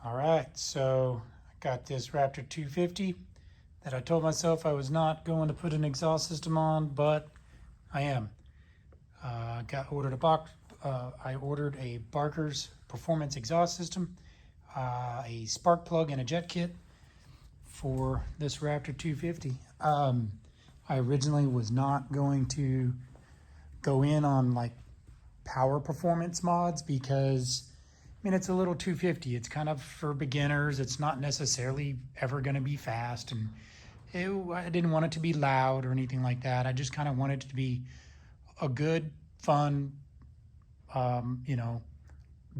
All right, so I got this Raptor 250 that I told myself I was not going to put an exhaust system on, but I am. I ordered a Barker's Performance exhaust system, a spark plug, and a jet kit for this Raptor 250. I originally was not going to go in on like power performance mods because it's a little 250. It's kind of for beginners. It's not necessarily ever going to be fast, and I didn't want it to be loud or anything like that. I just kind of wanted it to be a good, fun,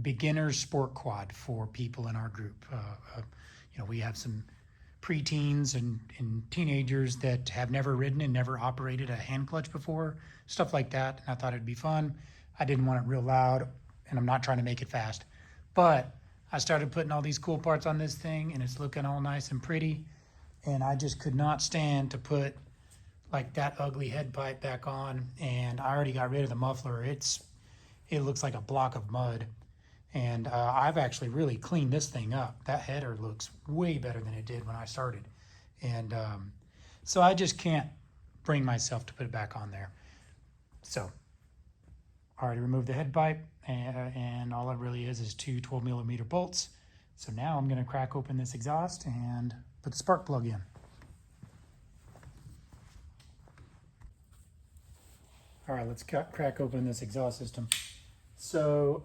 beginner sport quad for people in our group. We have some preteens and teenagers that have never ridden and never operated a hand clutch before, stuff like that. And I thought it'd be fun. I didn't want it real loud, and I'm not trying to make it fast. But I started putting all these cool parts on this thing, and it's looking all nice and pretty. And I just could not stand to put like that ugly head pipe back on. And I already got rid of the muffler. It looks like a block of mud. And I've actually really cleaned this thing up. That header looks way better than it did when I started. And so I just can't bring myself to put it back on there. So I already removed the head pipe, and all it really is two 12mm bolts. So now I'm going to crack open this exhaust and put the spark plug in. All right, let's crack open this exhaust system. So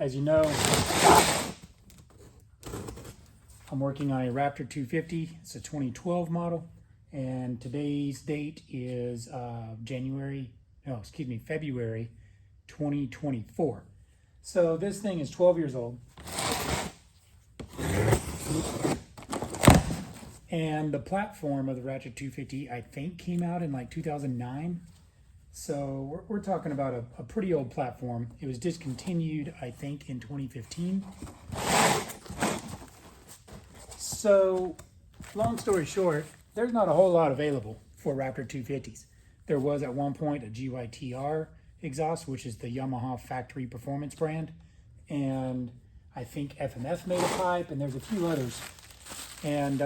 as you know, I'm working on a Raptor 250. It's a 2012 model, and today's date is February 2024. So this thing is 12 years old. And the platform of the Raptor 250, I think, came out in like 2009. So we're talking about a pretty old platform. It was discontinued, I think, in 2015. So long story short, there's not a whole lot available for Raptor 250s. There was at one point a GYTR exhaust, which is the Yamaha factory performance brand. And I think FMF made a pipe, and there's a few others. And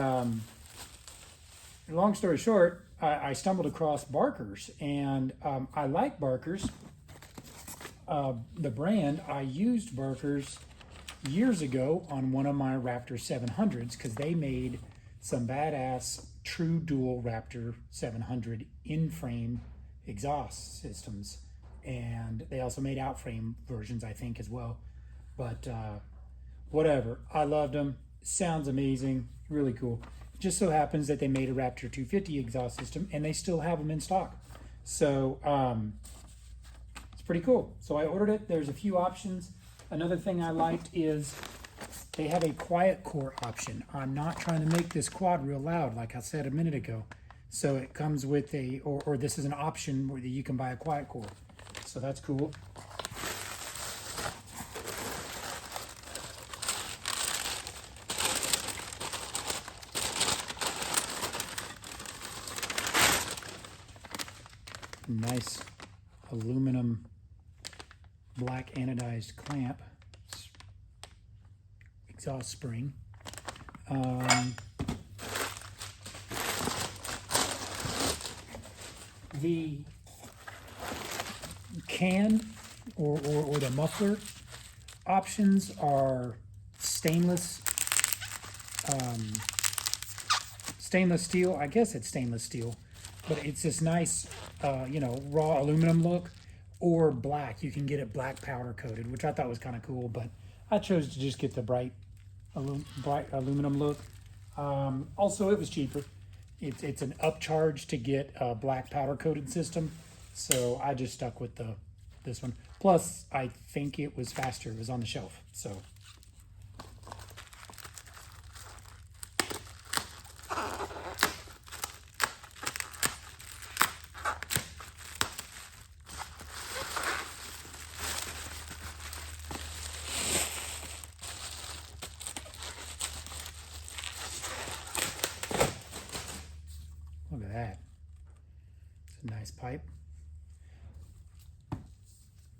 long story short, I stumbled across Barker's, and I like Barker's. The brand, I used Barker's years ago on one of my Raptor 700s because they made some badass true dual Raptor 700 in-frame exhaust systems, and they also made out-frame versions, I think, as well. But whatever, I loved them. Sounds amazing, really cool. It just so happens that they made a Raptor 250 exhaust system, and they still have them in stock. So it's pretty cool. So I ordered it. There's a few options. Another thing I liked is they have a quiet core option. I'm not trying to make this quad real loud, like I said a minute ago. So it comes with or this is an option where you can buy a quiet core. So that's cool. Nice aluminum black anodized clamp, exhaust spring. The can or the muffler options are stainless steel. I guess it's stainless steel, but it's this nice raw aluminum look, or black. You can get it black powder coated, which I thought was kind of cool, but I chose to just get the bright aluminum look. Also, it was cheaper. It's an upcharge to get a black powder coated system, so I just stuck with this one. Plus, I think it was faster. It was on the shelf, so. Look at that. It's a nice pipe.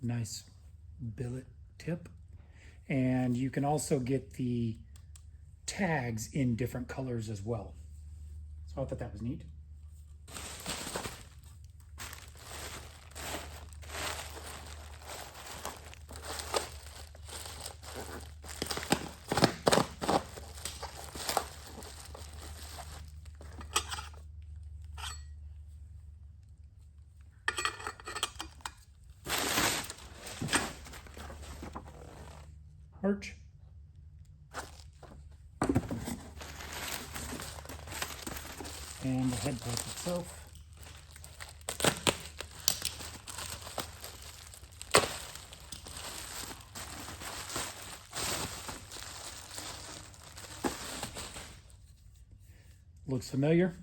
Nice billet tip. And you can also get the tags in different colors as well. So I thought that was neat. Arch. And the head pipe itself. Looks familiar.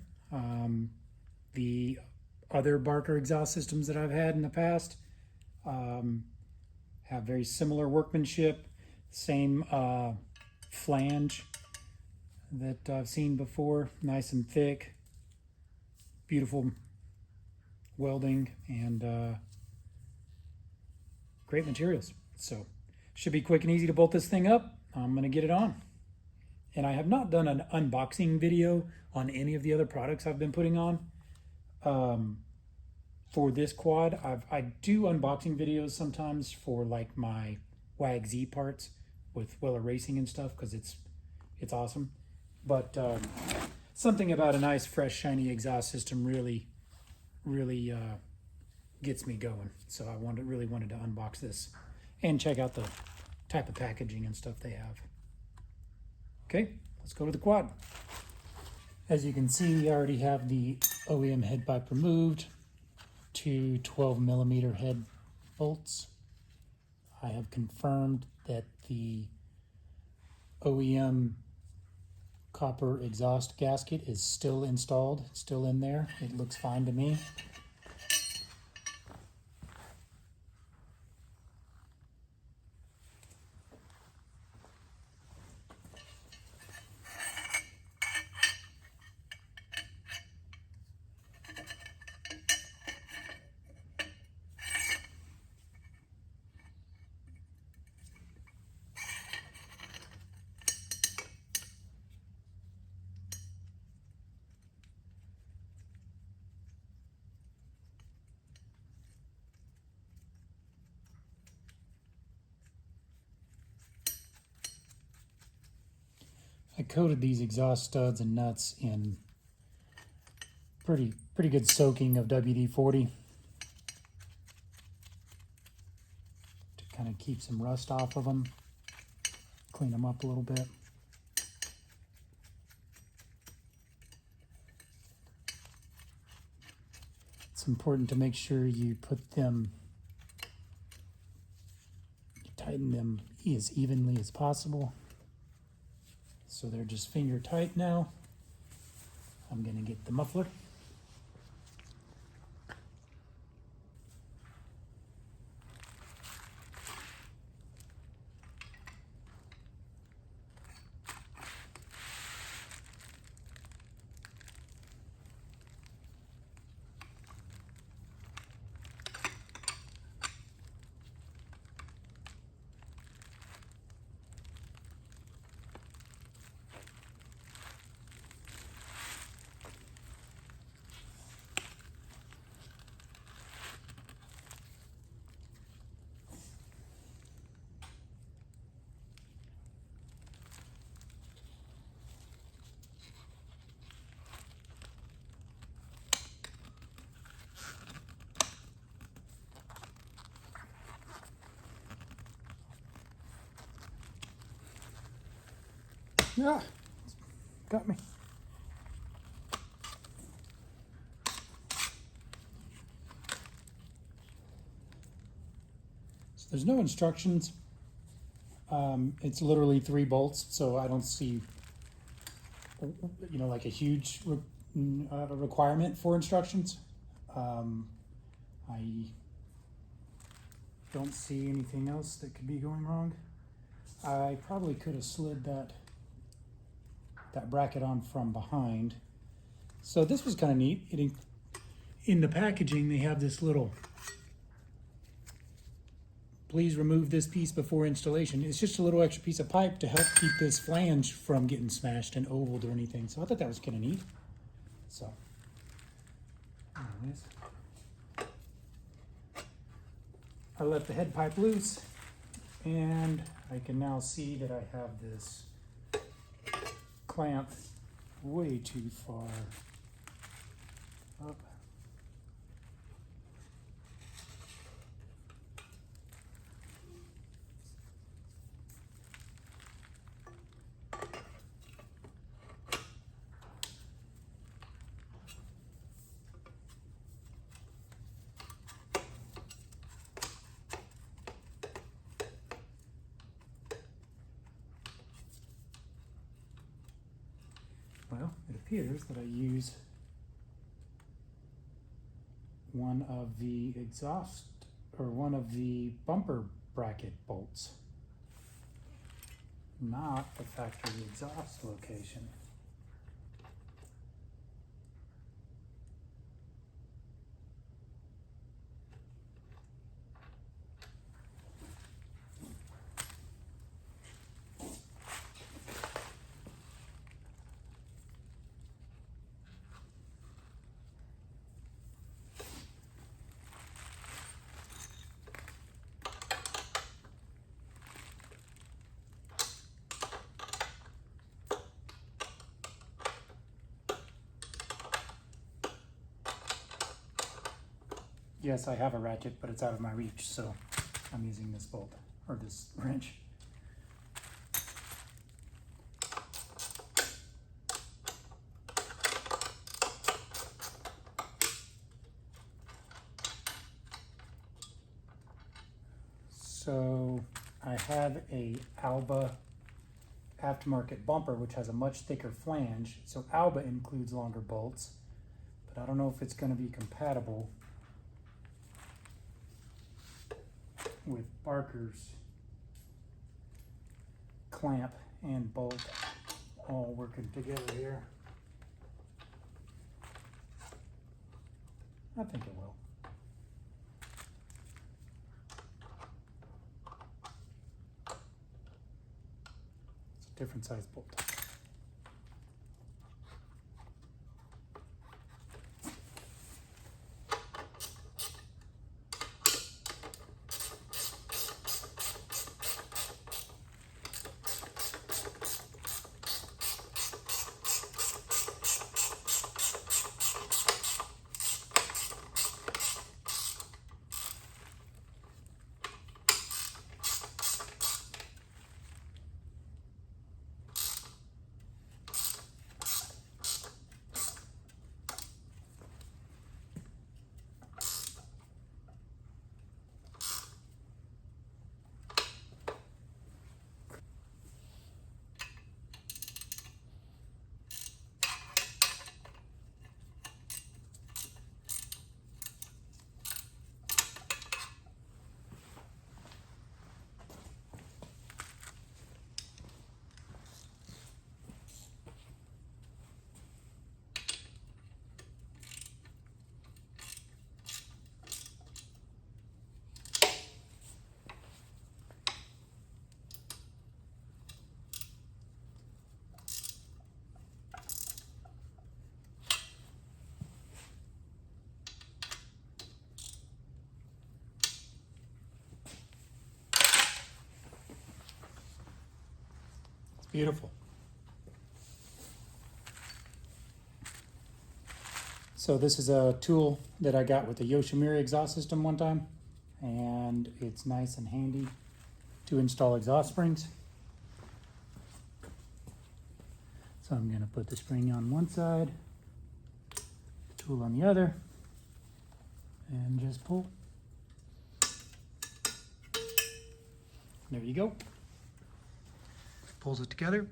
The other Barker exhaust systems that I've had in the past have very similar workmanship. Same flange that I've seen before, nice and thick, beautiful welding, and great materials. So should be quick and easy to bolt this thing up. I'm gonna get it on. And I have not done an unboxing video on any of the other products I've been putting on. For this quad, I do unboxing videos sometimes for like my WAG Z parts with Weller Racing and stuff, because it's awesome. But something about a nice, fresh, shiny exhaust system really gets me going. So I really wanted to unbox this and check out the type of packaging and stuff they have. Okay, let's go to the quad. As you can see, I already have the OEM head pipe removed, 2 12mm head bolts. I have confirmed that the OEM copper exhaust gasket is still installed, still in there. It looks fine to me. I coated these exhaust studs and nuts in pretty good soaking of WD-40 to kind of keep some rust off of them, clean them up a little bit. It's important to make sure you tighten them as evenly as possible. So they're just finger tight now. I'm gonna get the muffler. Ah, got me. So there's no instructions. It's literally 3 bolts, so I don't see, like a huge requirement for instructions. I don't see anything else that could be going wrong. I probably could have slid that bracket on from behind. So this was kind of neat. In the packaging, they have this little please remove this piece before installation. It's just a little extra piece of pipe to help keep this flange from getting smashed and ovaled or anything. So I thought that was kind of neat. So, anyways, I let the head pipe loose, and I can now see that I have this clamp way too far up. Well, it appears that I use one of the exhaust or one of the bumper bracket bolts, not the factory exhaust location. Yes, I have a ratchet, but it's out of my reach, so I'm using this bolt, or this wrench. So I have a Alba aftermarket bumper, which has a much thicker flange. So Alba includes longer bolts, but I don't know if it's going to be compatible with Barker's clamp and bolt all working together here. I think it will. It's a different size bolt. Beautiful. So this is a tool that I got with the Yoshimura exhaust system one time, and it's nice and handy to install exhaust springs. So I'm going to put the spring on one side, tool on the other, and just pull. There you go. Pulls it together.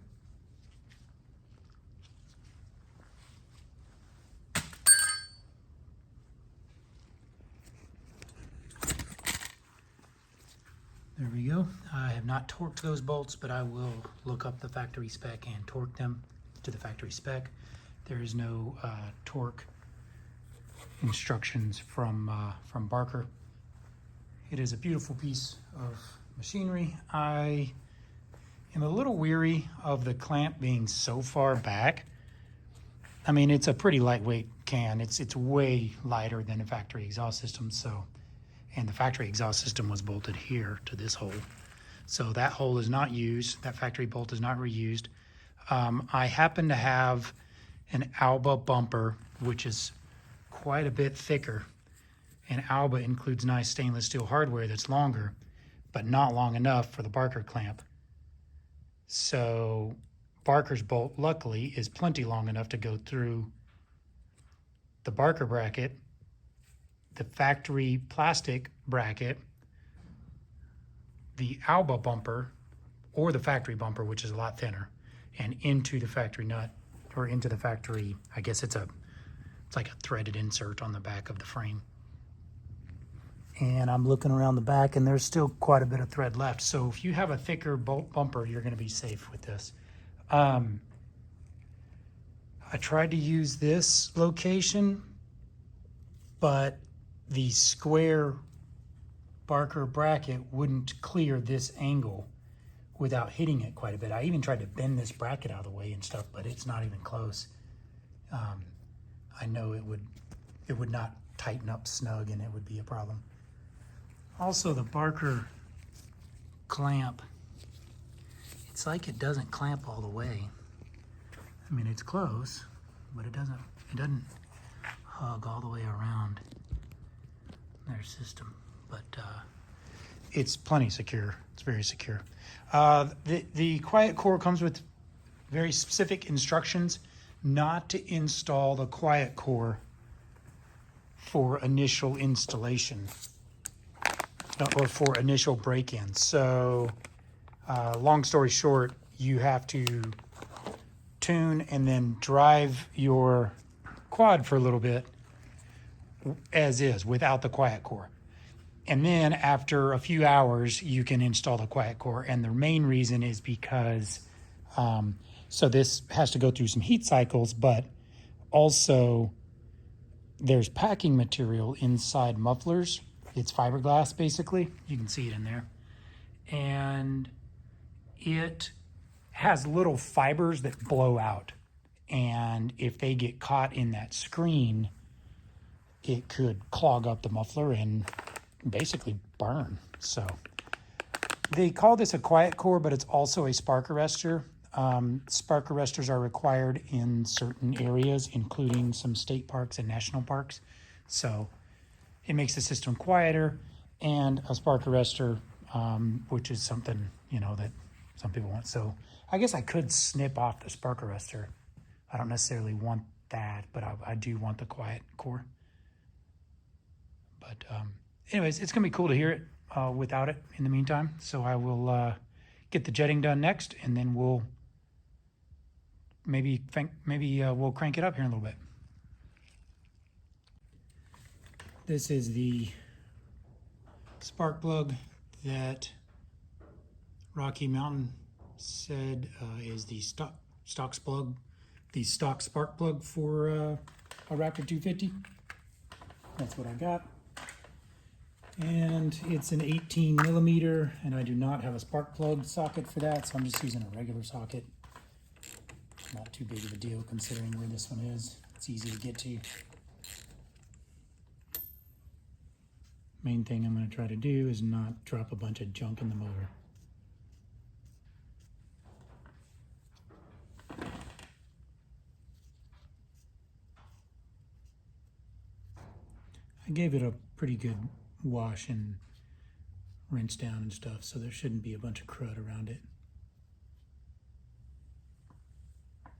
There we go. I have not torqued those bolts, but I will look up the factory spec and torque them to the factory spec. There is no torque instructions from Barker It is a beautiful piece of machinery. I am a little weary of the clamp being so far back. I mean, it's a pretty lightweight can. It's way lighter than a factory exhaust system. And the factory exhaust system was bolted here to this hole. So that hole is not used. That factory bolt is not reused. I happen to have an Alba bumper, which is quite a bit thicker. And Alba includes nice stainless steel hardware that's longer, but not long enough for the Barker clamp. So Barker's bolt, luckily, is plenty long enough to go through the Barker bracket, the factory plastic bracket, the Alba bumper, or the factory bumper, which is a lot thinner, and into the factory nut, or into the factory, I guess it's like a threaded insert on the back of the frame. And I'm looking around the back, and there's still quite a bit of thread left. So if you have a thicker bolt bumper, you're going to be safe with this. I tried to use this location, but the square Barker bracket wouldn't clear this angle without hitting it quite a bit. I even tried to bend this bracket out of the way and stuff, but it's not even close. I know it would not tighten up snug, and it would be a problem. Also, the Barker clamp, it's like it doesn't clamp all the way. I mean, it's close, but it doesn't hug all the way around their system. But it's plenty secure. It's very secure. The Quiet Core comes with very specific instructions not to install the Quiet Core for initial installation or for initial break-in. So long story short, you have to tune and then drive your quad for a little bit as is without the Quiet Core. And then after a few hours, you can install the Quiet Core. And the main reason is because, so this has to go through some heat cycles, but also there's packing material inside mufflers. It's fiberglass, basically. You can see it in there. And it has little fibers that blow out. And if they get caught in that screen, it could clog up the muffler and basically burn. So they call this a Quiet Core, but it's also a spark arrestor. Spark arrestors are required in certain areas, including some state parks and national parks. So it makes the system quieter, and a spark arrestor, which is something, that some people want. So I guess I could snip off the spark arrestor. I don't necessarily want that, but I do want the Quiet Core. But anyways, it's going to be cool to hear it without it in the meantime. So I will get the jetting done next, and then we'll maybe we'll crank it up here in a little bit. This is the spark plug that Rocky Mountain said is the stock spark plug for a Raptor 250. That's what I got. And it's an 18 millimeter, and I do not have a spark plug socket for that, so I'm just using a regular socket. Not too big of a deal considering where this one is. It's easy to get to. Main thing I'm going to try to do is not drop a bunch of junk in the motor. I gave it a pretty good wash and rinse down and stuff, so there shouldn't be a bunch of crud around it.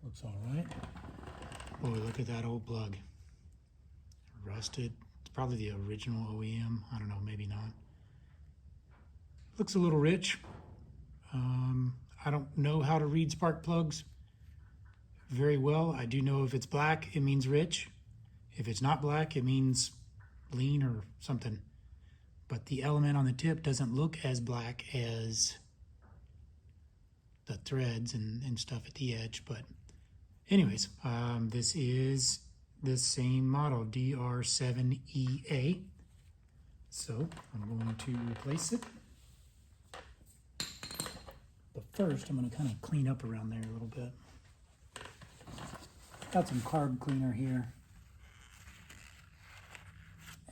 Looks all right. Boy, look at that old plug. Rusted. It's probably the original OEM. I don't know, maybe not. Looks a little rich. I don't know how to read spark plugs very well. I do know if it's black, it means rich. If it's not black, it means lean or something. But the element on the tip doesn't look as black as the threads and stuff at the edge. But anyways, this is the same model, DR7EA. So I'm going to replace it. But first, I'm going to kind of clean up around there a little bit. Got some carb cleaner here.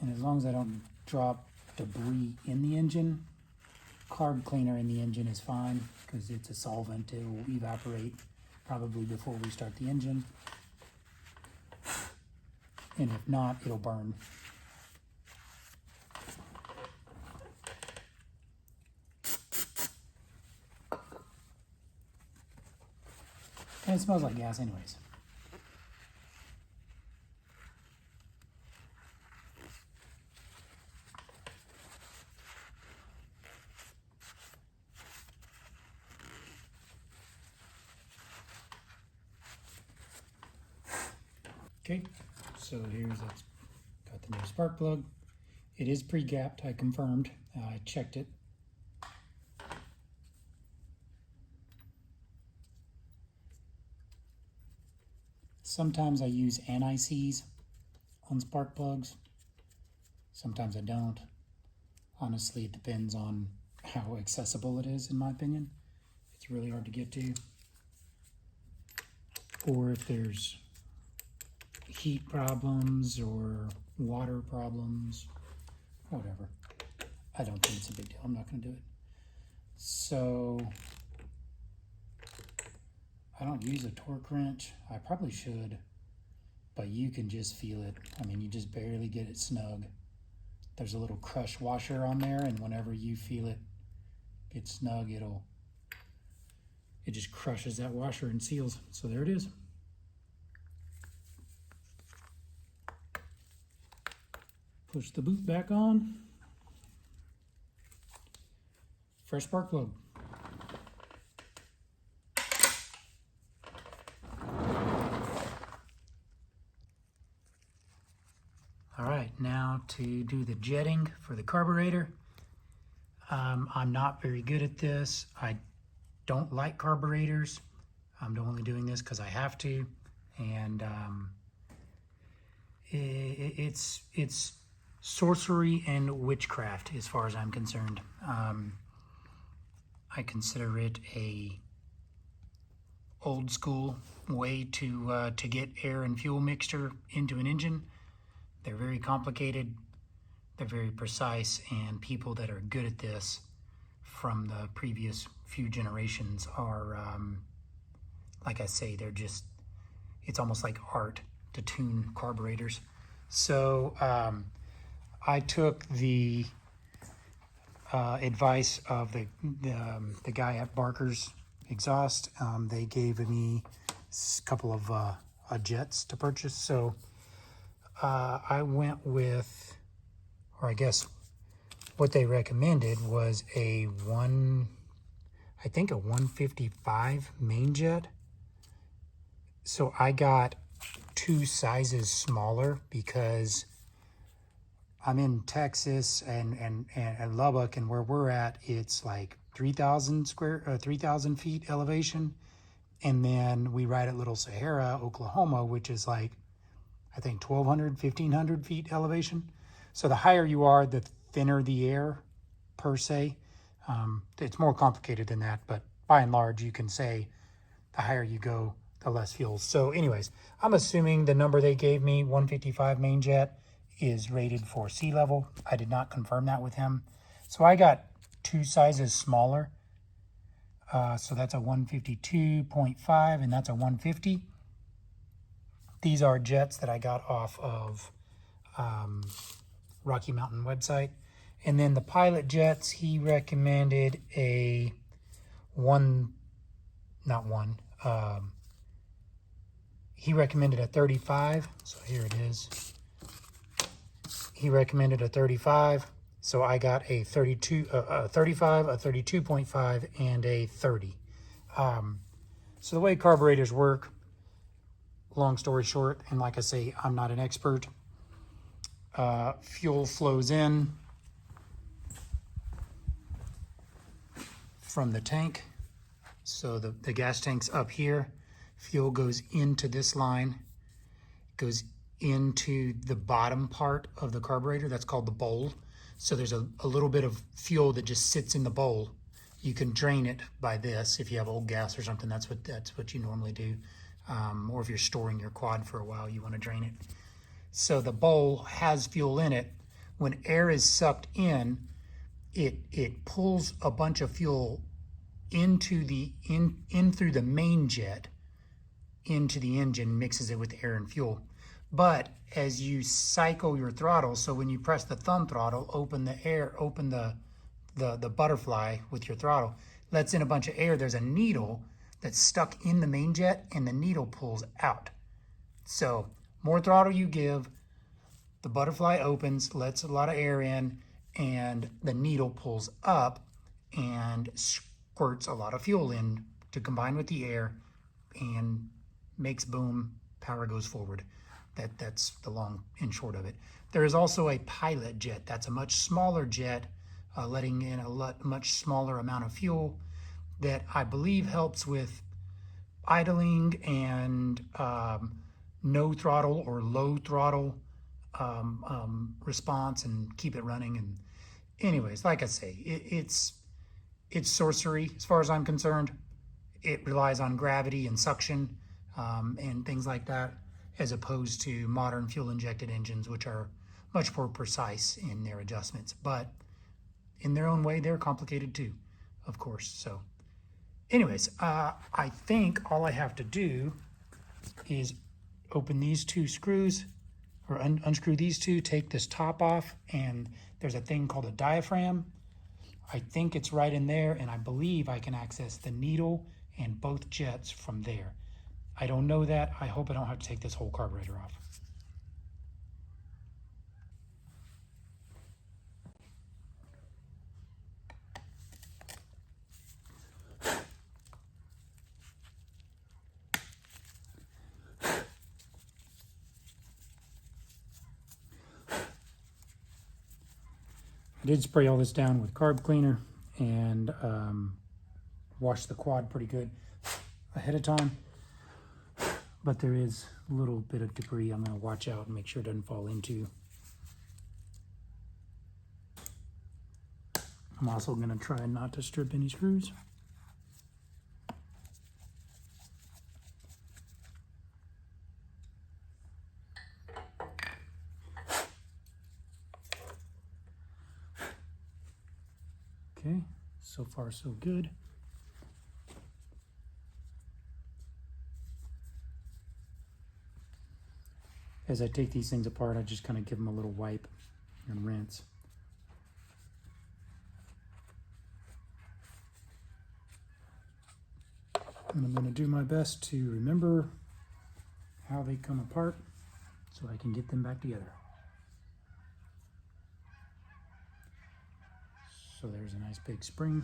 And as long as I don't drop debris in the engine, carb cleaner in the engine is fine because it's a solvent. It will evaporate probably before we start the engine. And if not, it'll burn. And it smells like gas anyways. Okay, so here's got the new spark plug. It is pre-gapped, I confirmed. I checked it. Sometimes I use anti-seize on spark plugs. Sometimes I don't. Honestly, it depends on how accessible it is, in my opinion. It's really hard to get to. Or if there's heat problems or water problems, whatever. I don't think it's a big deal. I'm not going to do it. So I don't use a torque wrench. I probably should, but you can just feel it. I mean, you just barely get it snug. There's a little crush washer on there, and whenever you feel it get snug, it just crushes that washer and seals. So there it is. Push the boot back on. Fresh spark plug. All right, now to do the jetting for the carburetor. I'm not very good at this. I don't like carburetors. I'm only doing this because I have to, and it's sorcery and witchcraft as far as I'm concerned. I consider it a old school way to get air and fuel mixture into an engine. They're very complicated, they're very precise, and people that are good at this from the previous few generations are, like I say, it's almost like art to tune carburetors. So I took the advice of the guy at Barker's Exhaust. They gave me a couple of jets to purchase. So I went with, or I guess what they recommended was I think a 155 main jet. So I got 2 sizes smaller because I'm in Texas and Lubbock, and where we're at, it's like 3,000 feet elevation. And then we ride at Little Sahara, Oklahoma, which is like, I think 1,200, 1,500 feet elevation. So the higher you are, the thinner the air, per se. It's more complicated than that, but by and large, you can say the higher you go, the less fuel. So anyways, I'm assuming the number they gave me, 155 main jet, is rated for sea level. I did not confirm that with him. So I got 2 sizes smaller. So that's a 152.5 and that's a 150. These are jets that I got off of Rocky Mountain website. And then the pilot jets, he recommended he recommended a 35. So here it is. He recommended a 35. So I got a 32, a 35, a 32.5, and a 30. So the way carburetors work, long story short, and like I say, I'm not an expert, fuel flows in from the tank. So the gas tank's up here. Fuel goes into this line, goes into the bottom part of the carburetor. That's called the bowl. So there's a little bit of fuel that just sits in the bowl. You can drain it by this. If you have old gas or something, that's what you normally do. Or if you're storing your quad for a while, you want to drain it. So the bowl has fuel in it. When air is sucked in, it pulls a bunch of fuel into in through the main jet into the engine, mixes it with air and fuel. But as you cycle your throttle, so when you press the thumb throttle, open the butterfly with your throttle, lets in a bunch of air. There's a needle that's stuck in the main jet, and the needle pulls out. So more throttle you give, the butterfly opens, lets a lot of air in, and the needle pulls up and squirts a lot of fuel in to combine with the air and makes boom, power goes forward. That's the long and short of it. There is also a pilot jet. That's a much smaller jet, letting in a much smaller amount of fuel that I believe helps with idling and no throttle or low throttle response and keep it running. And anyways, like I say, it's sorcery as far as I'm concerned. It relies on gravity and suction and things like that, as opposed to modern fuel injected engines, which are much more precise in their adjustments. But in their own way, they're complicated too, of course. So anyways, I think all I have to do is open these two screws, or unscrew these two, take this top off, and there's a thing called a diaphragm. I think it's right in there, and I believe I can access the needle and both jets from there. I don't know that. I hope I don't have to take this whole carburetor off. I did spray all this down with carb cleaner and washed the quad pretty good ahead of time. But there is a little bit of debris I'm going to watch out and make sure it doesn't fall into. I'm also going to try not to strip any screws. Okay, so far so good. As I take these things apart, I just kind of give them a little wipe and rinse. And I'm going to do my best to remember how they come apart so I can get them back together. So there's a nice big spring.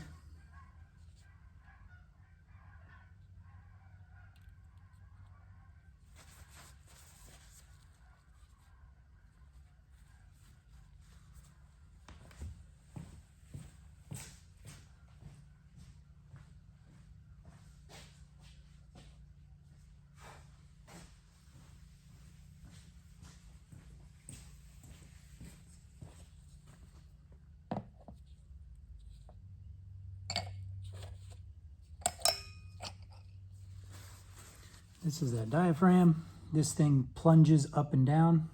This is that diaphragm. This thing plunges up and down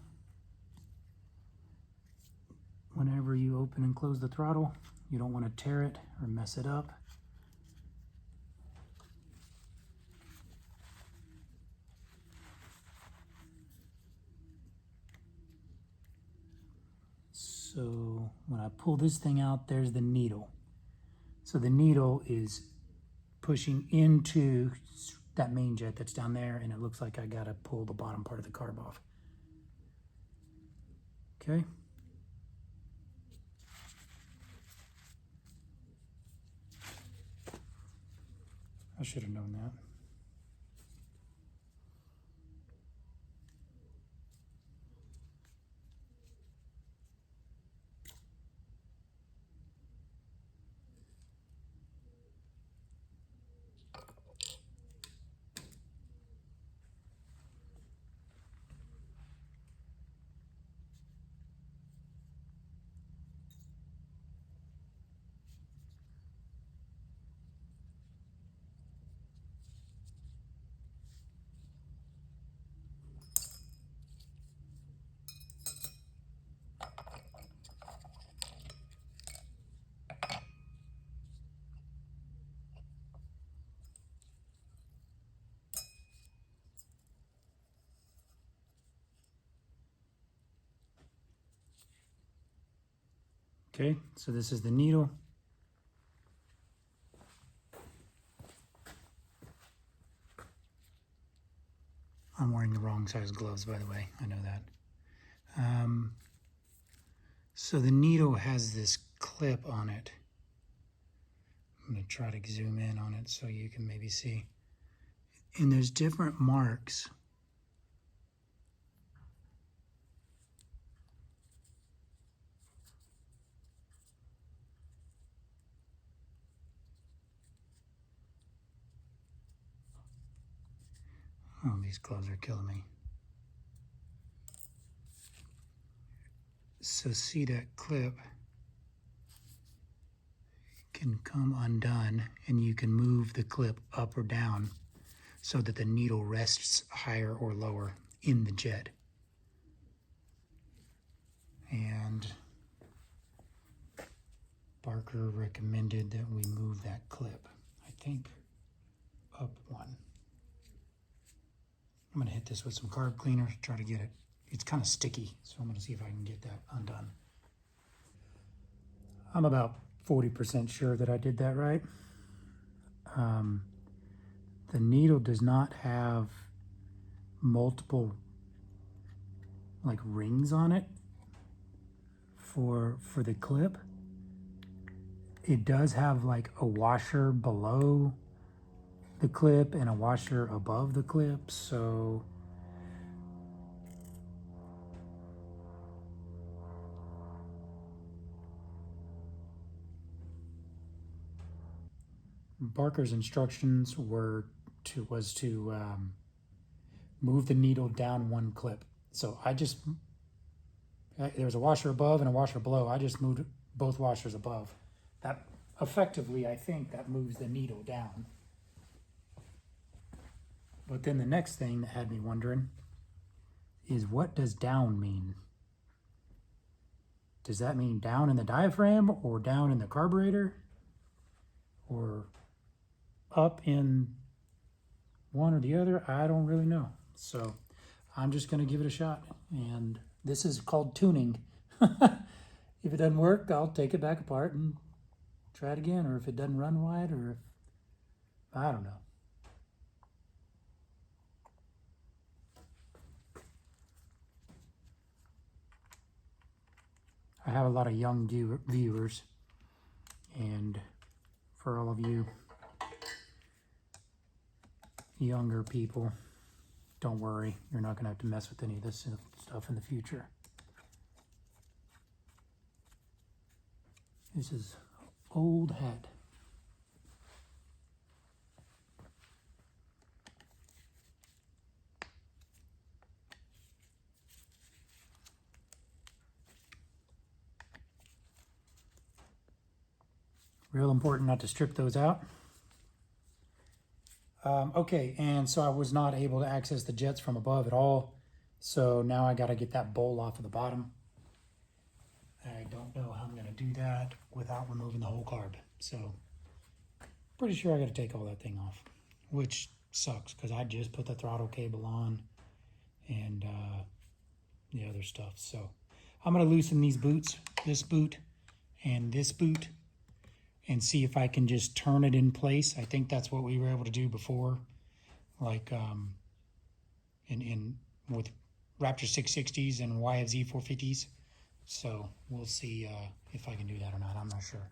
whenever you open and close the throttle. You don't want to tear it or mess it up. So when I pull this thing out, there's the needle. So the needle is pushing into that main jet that's down there, and it looks like I gotta pull the bottom part of the carb off. Okay. I should have known that. Okay, so this is the needle. I'm wearing the wrong size gloves, by the way. I know that. So the needle has this clip on it. I'm going to try to zoom in on it so you can maybe see. And there's different marks. Oh, these gloves are killing me. So see that clip can come undone, and you can move the clip up or down so that the needle rests higher or lower in the jet. And Barker recommended that we move that clip, I think, up one. I'm gonna hit this with some carb cleaner, try to get it. It's kind of sticky, so I'm gonna see if I can get that undone. I'm about 40% sure that I did that right. The needle does not have multiple like rings on it for the clip. It does have like a washer below the clip and a washer above the clip, so Barker's instructions was to move the needle down one clip. So there was a washer above and a washer below. I just moved both washers above. That effectively, I think, that moves the needle down. But then the next thing that had me wondering is, what does down mean? Does that mean down in the diaphragm or down in the carburetor or up in one or the other? I don't really know. So I'm just going to give it a shot. And this is called tuning. If it doesn't work, I'll take it back apart and try it again. Or if it doesn't run wide, or if, I don't know. I have a lot of young viewers, and for all of you younger people, don't worry, you're not going to have to mess with any of this stuff in the future. This is old hat. Real important not to strip those out. Okay, and so I was not able to access the jets from above at all. So now I got to get that bowl off of the bottom. I don't know how I'm going to do that without removing the whole carb. So pretty sure I got to take all that thing off, which sucks because I just put the throttle cable on and the other stuff. So I'm going to loosen these boots, this boot and this boot, and see if I can just turn it in place. I think that's what we were able to do before, like with Raptor 660s and YFZ 450s. So we'll see if I can do that or not. I'm not sure.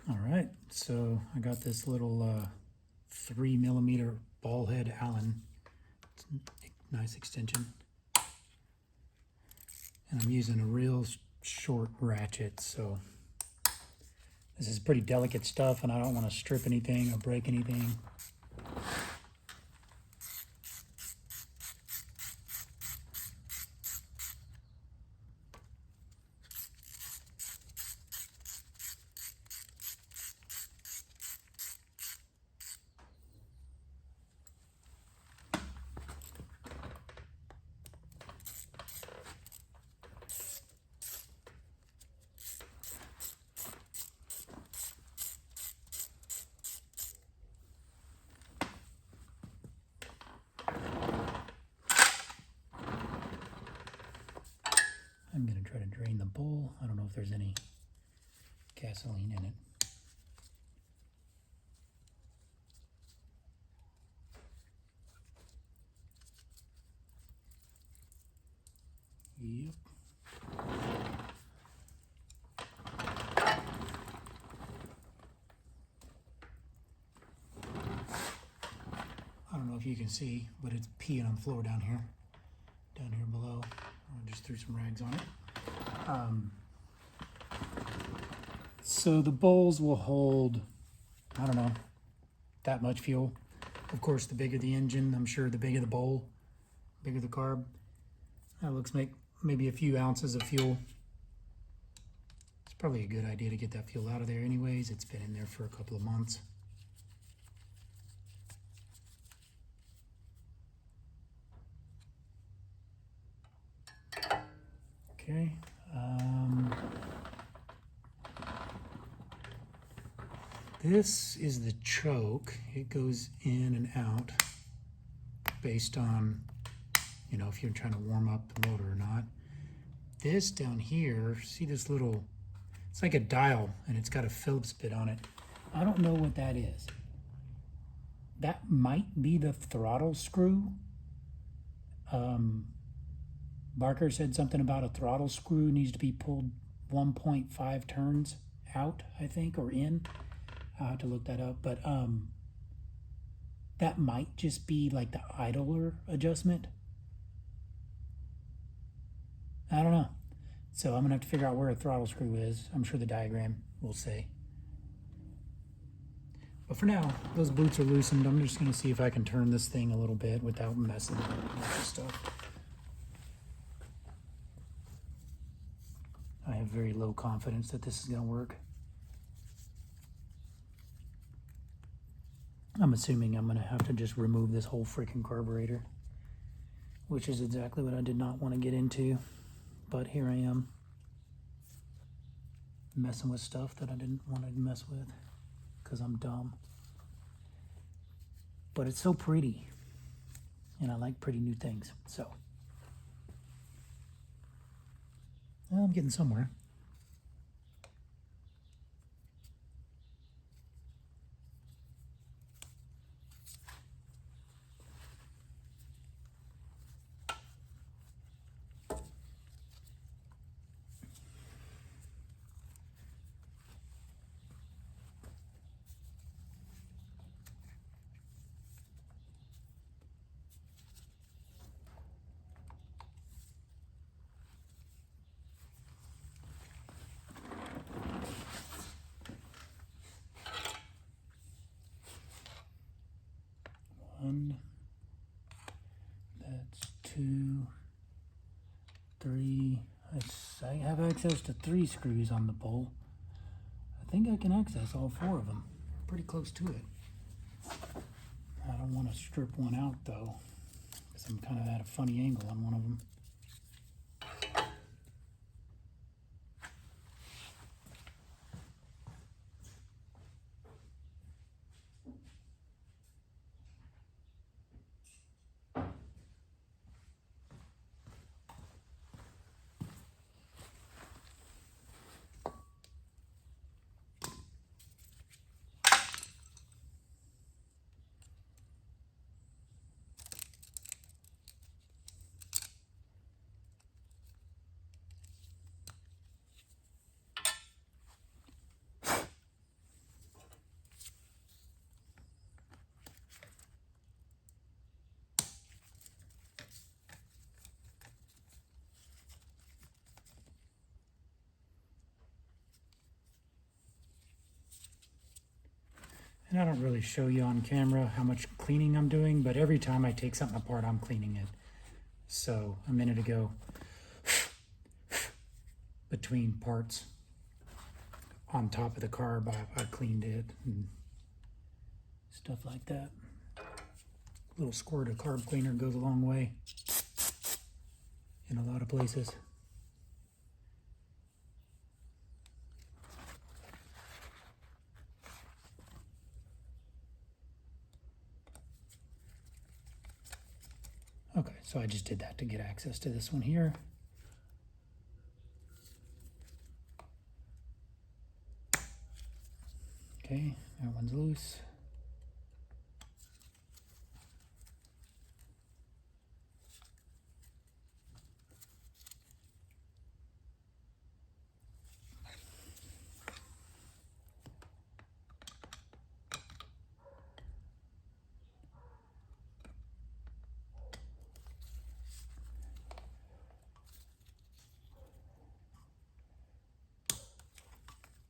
All right, so I got this little 3mm ball head Allen. It's a nice extension. And I'm using a real short ratchet, so this is pretty delicate stuff, and I don't want to strip anything or break anything. try to drain the bowl. I don't know if there's any gasoline in it. Yep. I don't know if you can see, but it's peeing on the floor down here below. I just threw some rags on it. So the bowls will hold, I don't know, that much fuel. Of course, the bigger the engine, I'm sure the bigger the bowl, bigger the carb. That looks like maybe a few ounces of fuel. It's probably a good idea to get that fuel out of there anyways. It's been in there for a couple of months. Okay. This is the choke. It goes in and out based on, you know, if you're trying to warm up the motor or not. This down here, see this little, it's like a dial and it's got a Phillips bit on it. I don't know what that is. That might be the throttle screw. Barker said something about a throttle screw needs to be pulled 1.5 turns out, I think, or in. I'll have to look that up, but that might just be like the idler adjustment. I don't know. So I'm gonna have to figure out where a throttle screw is. I'm sure the diagram will say. But for now, those boots are loosened. I'm just gonna see if I can turn this thing a little bit without messing with a bunch of stuff. I have very low confidence that this is gonna work. I'm assuming I'm gonna have to just remove this whole freaking carburetor, which is exactly what I did not want to get into, but here I am, messing with stuff that I didn't want to mess with, because I'm dumb. But it's so pretty, and I like pretty new things, so. Well, I'm getting somewhere. One, that's 2, 3. I have access to 3 screws on the bowl. I think I can access all 4 of them. Pretty close to it. I don't want to strip one out though, because I'm kind of at a funny angle on one of them. And I don't really show you on camera how much cleaning I'm doing, but every time I take something apart, I'm cleaning it. So a minute ago, between parts on top of the carb, I cleaned it and stuff like that. A little squirt of carb cleaner goes a long way in a lot of places. Okay, so I just did that to get access to this one here. one's loose.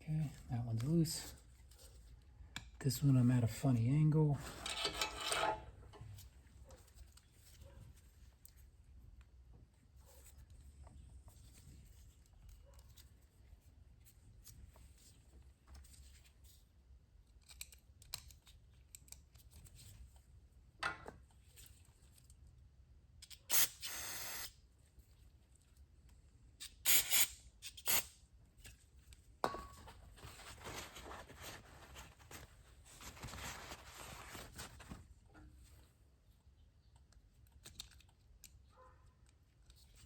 Okay, that one's loose. This one I'm at a funny angle.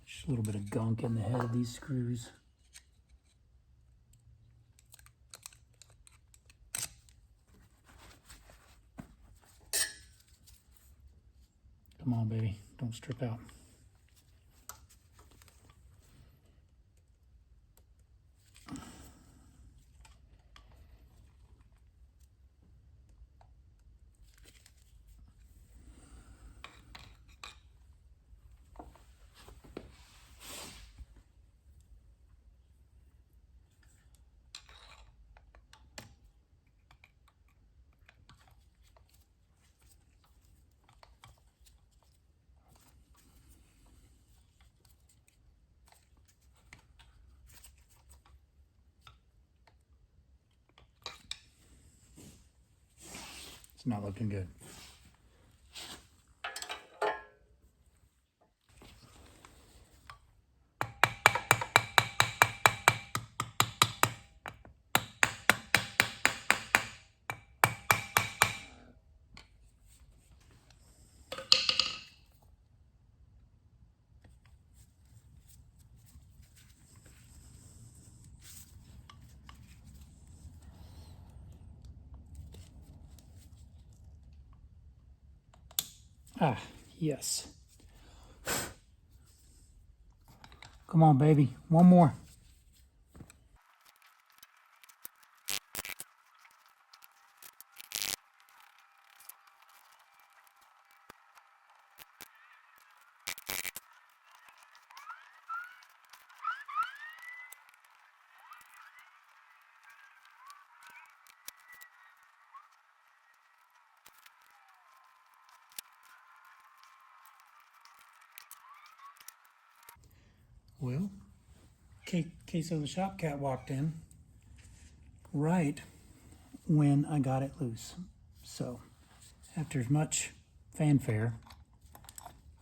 Just a little bit of gunk in the head of these screws. Come on, baby, don't strip out. It's not looking good. Ah, yes. Come on, baby. One more. Well, case of the shop cat walked in right when I got it loose. So, after much fanfare,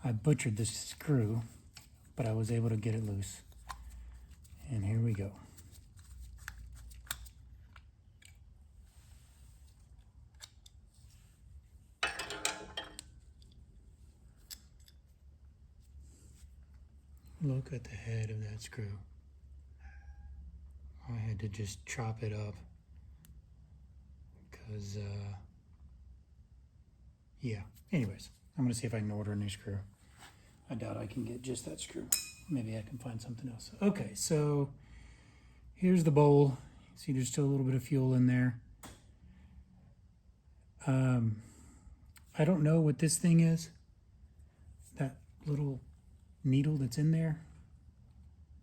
I butchered this screw, but I was able to get it loose. And here we go. Look at the head of that screw. I had to just chop it up because, yeah. Anyways, I'm going to see if I can order a new screw. I doubt I can get just that screw. Maybe I can find something else. Okay, so here's the bowl. See, there's still a little bit of fuel in there. I don't know what this thing is. That little needle that's in there,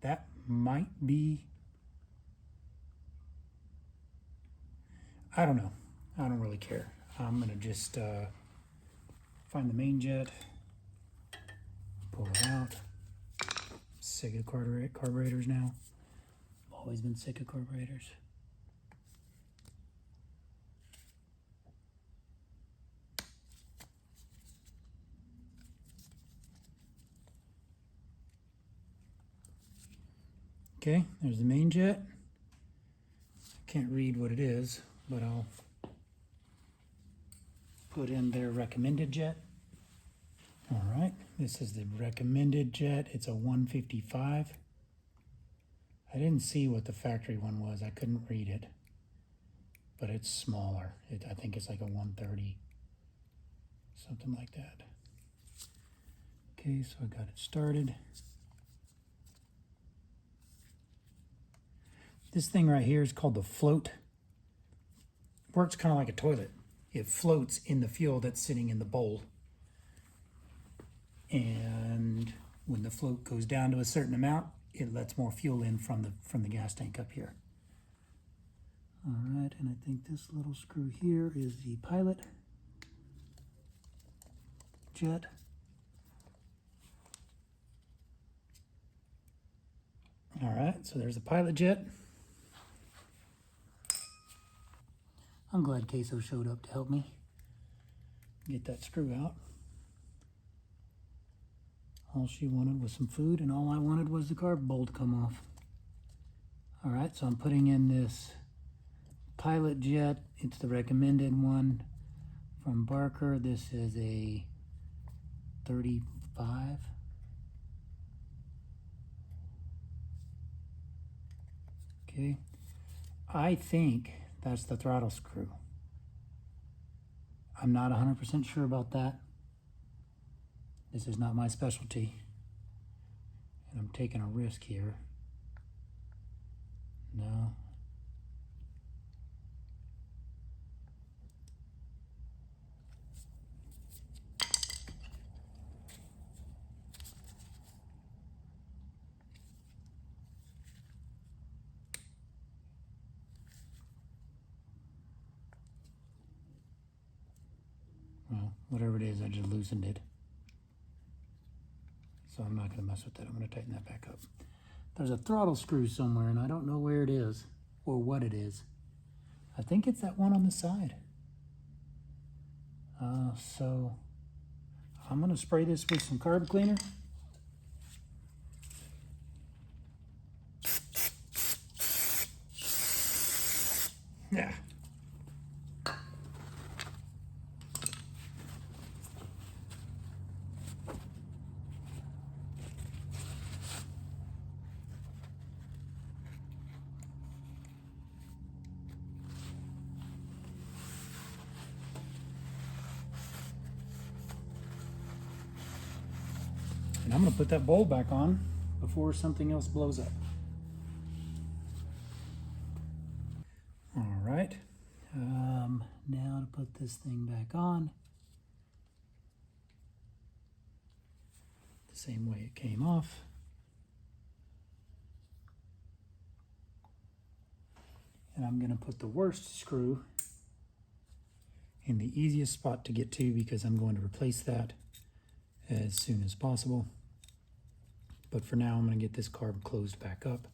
that might be, I don't know. I don't really care. I'm gonna just find the main jet, pull it out. Sick of carburetors now. I've always been sick of carburetors. Okay, there's the main jet. I can't read what it is, but I'll put in their recommended jet. All right, this is the recommended jet. It's a 155. I didn't see what the factory one was. I couldn't read it. but it's smaller. I think it's like a 130, something like that. Okay, so I got it started. This thing right here is called the float. Works kind of like a toilet. It floats in the fuel that's sitting in the bowl. And when the float goes down to a certain amount, it lets more fuel in from the gas tank up here. All right, and I think this little screw here is the pilot jet. All right, so there's the pilot jet. I'm glad Queso showed up to help me get that screw out. All she wanted was some food, and all I wanted was the carb bowl to come off. All right, so I'm putting in this pilot jet. It's the recommended one from Barker. This is a 35. Okay, I think that's the throttle screw. I'm not 100% sure about that. This is not my specialty, and I'm taking a risk here. No. Well, whatever it is, I just loosened it. So I'm not going to mess with that. I'm going to tighten that back up. There's a throttle screw somewhere, and I don't know where it is or what it is. I think it's that one on the side. So I'm going to spray this with some carb cleaner. Yeah. And I'm going to put that bowl back on before something else blows up. All right. Now to put this thing back on the same way it came off. And I'm going to put the worst screw in the easiest spot to get to because I'm going to replace that as soon as possible. But for now, I'm going to get this carb closed back up.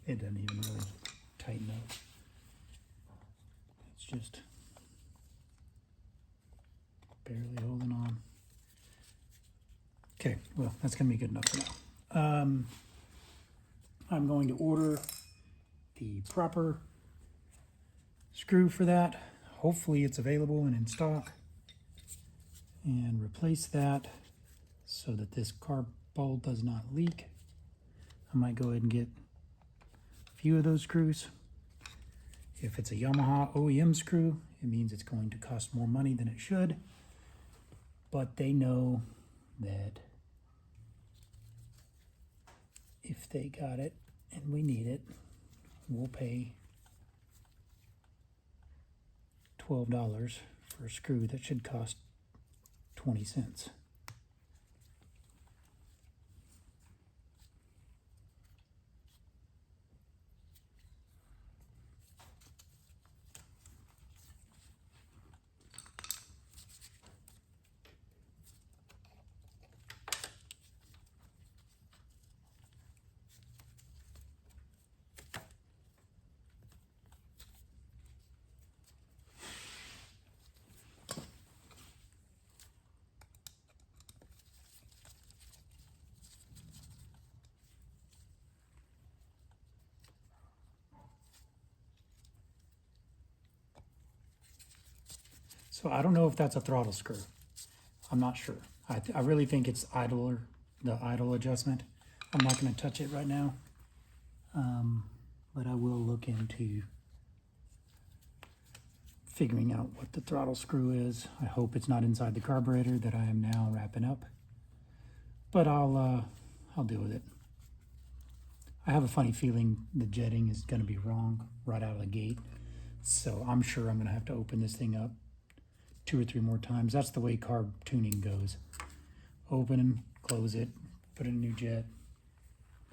It doesn't even really tighten up. It's just barely holding on. Okay, well, that's going to be good enough for now. I'm going to order the proper screw for that. Hopefully it's available and in stock. And replace that so that this carb bowl does not leak. I might go ahead and get a few of those screws. If it's a Yamaha OEM screw, it means it's going to cost more money than it should. But they know that if they got it and we need it, we'll pay $12 for a screw that should cost 20 cents. So I don't know if that's a throttle screw. I'm not sure. I really think it's the idle adjustment. I'm not going to touch it right now, but I will look into figuring out what the throttle screw is. I hope it's not inside the carburetor that I am now wrapping up, but I'll deal with it. I have a funny feeling the jetting is going to be wrong right out of the gate, so I'm sure I'm going to have to open this thing up 2 or 3 more times. That's the way carb tuning goes. Open and close it, put in a new jet,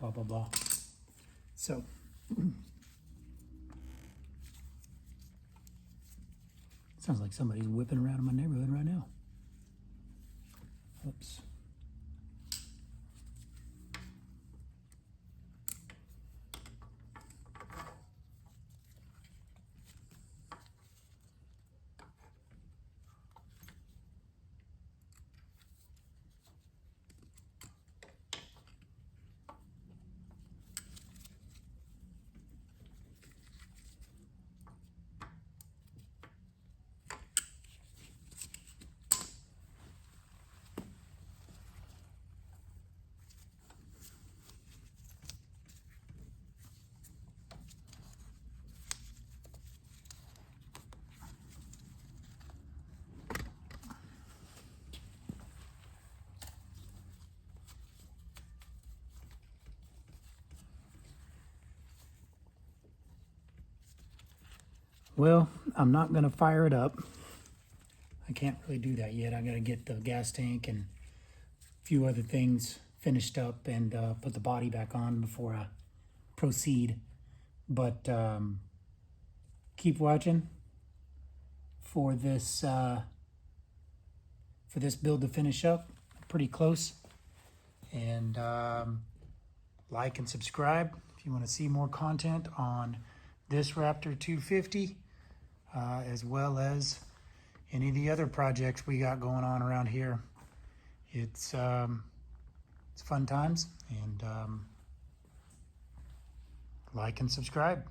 blah, blah, blah. So, sounds like somebody's whipping around in my neighborhood right now. Oops. Well, I'm not going to fire it up. I can't really do that yet. I got to get the gas tank and a few other things finished up and put the body back on before I proceed. But keep watching for this build to finish up. Pretty close. And like and subscribe if you want to see more content on this Raptor 250. As well as any of the other projects we got going on around here. It's fun times, and like and subscribe.